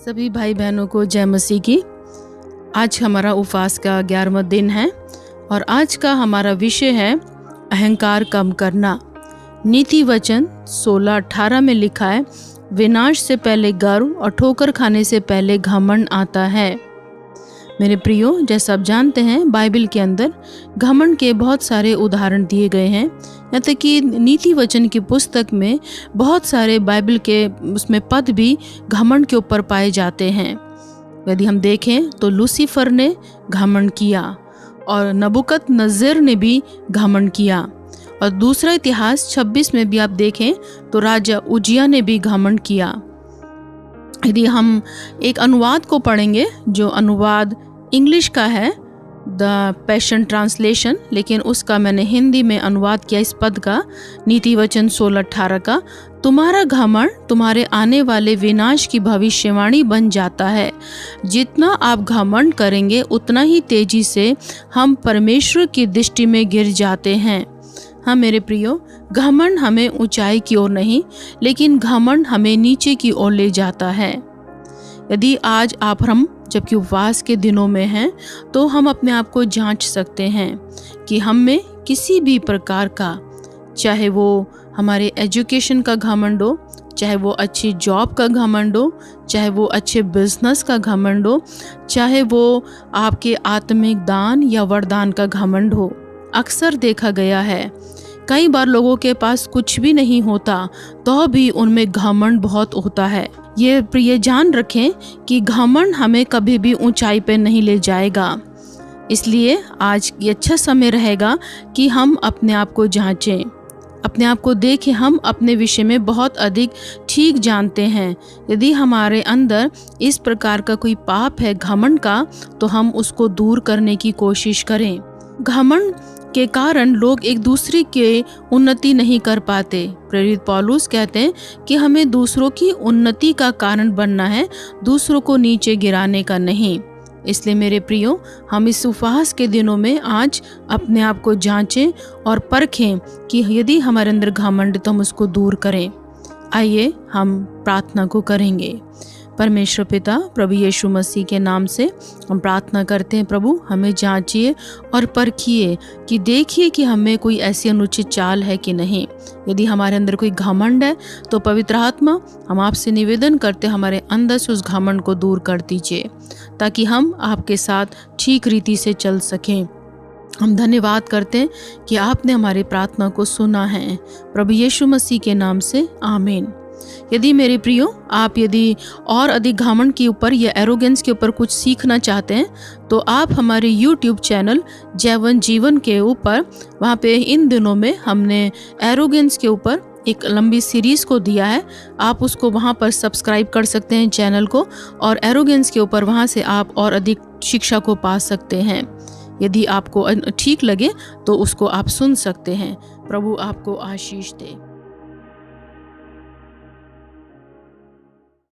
सभी भाई बहनों को जय मसीह की। आज हमारा उपवास का 11वां दिन है और आज का हमारा विषय है अहंकार कम करना। नीति वचन 16:18 में लिखा है, विनाश से पहले गर्व और ठोकर खाने से पहले घमंड आता है। मेरे प्रियो, जैसा आप जानते हैं बाइबल के अंदर घमंड के बहुत सारे उदाहरण दिए गए हैं। यहाँ तक कि नीति वचन की पुस्तक में बहुत सारे बाइबल के उसमें पद भी घमंड के ऊपर पाए जाते हैं। यदि हम देखें तो लूसीफर ने घमंड किया और नबूकदनेस्सर ने भी घमंड किया। और दूसरा इतिहास 26 में भी आप देखें तो राजा उजिया ने भी घमंड किया। यदि हम एक अनुवाद को पढ़ेंगे, जो अनुवाद इंग्लिश का है, द पैशन ट्रांसलेशन, लेकिन उसका मैंने हिंदी में अनुवाद किया इस पद का, नीति वचन 16:18 का, तुम्हारा घमंड तुम्हारे आने वाले विनाश की भविष्यवाणी बन जाता है। जितना आप घमंड करेंगे उतना ही तेजी से हम परमेश्वर की दृष्टि में गिर जाते हैं। हाँ मेरे प्रियो, घमंड हमें ऊंचाई की ओर नहीं, लेकिन घमंड हमें नीचे की ओर ले जाता है। यदि आज हम जबकि उपवास के दिनों में हैं, तो हम अपने आप को जांच सकते हैं कि हम में किसी भी प्रकार का, चाहे वो हमारे एजुकेशन का घमंड हो, चाहे वो अच्छी जॉब का घमंड हो, चाहे वो अच्छे बिजनेस का घमंड हो, चाहे वो आपके आत्मिक दान या वरदान का घमंड हो। अक्सर देखा गया है कई बार लोगों के पास कुछ भी नहीं होता तो भी उनमें घमंड बहुत होता है। ये प्रिय जान रखें कि घमंड हमें कभी भी ऊंचाई पर नहीं ले जाएगा। इसलिए आज ये अच्छा समय रहेगा कि हम अपने आप को जांचें, अपने आप को देखें। हम अपने विषय में बहुत अधिक ठीक जानते हैं। यदि हमारे अंदर इस प्रकार का कोई पाप है घमंड का, तो हम उसको दूर करने की कोशिश करें। घमंड के कारण लोग एक दूसरे के उन्नति नहीं कर पाते। प्रेरित पौलुस कहते हैं कि हमें दूसरों की उन्नति का कारण बनना है, दूसरों को नीचे गिराने का नहीं। इसलिए मेरे प्रियो, हम इस उपवास के दिनों में आज अपने आप को जांचें और परखें कि यदि हमारे अंदर घमंड तो हम उसको दूर करें। आइए हम प्रार्थना को करेंगे। परमेश्वर पिता, प्रभु यीशु मसीह के नाम से हम प्रार्थना करते हैं, प्रभु हमें जांचिए और परखिए कि देखिए कि हमें कोई ऐसी अनुचित चाल है कि नहीं। यदि हमारे अंदर कोई घमंड है तो पवित्र आत्मा, हम आपसे निवेदन करते हमारे अंदर से उस घमंड को दूर कर दीजिए, ताकि हम आपके साथ ठीक रीति से चल सकें। हम धन्यवाद करते हैं कि आपने हमारी प्रार्थना को सुना है। प्रभु यीशु मसीह के नाम से आमीन। यदि मेरे प्रियो, आप यदि और अधिक घमंड के ऊपर या एरोगेंस के ऊपर कुछ सीखना चाहते हैं, तो आप हमारे YouTube चैनल जयवन जीवन के ऊपर, वहाँ पे इन दिनों में हमने एरोगेंस के ऊपर एक लंबी सीरीज़ को दिया है। आप उसको वहाँ पर सब्सक्राइब कर सकते हैं चैनल को, और एरोगेंस के ऊपर वहाँ से आप और अधिक शिक्षा को पा सकते हैं। यदि आपको ठीक लगे तो उसको आप सुन सकते हैं। प्रभु आपको आशीष दे।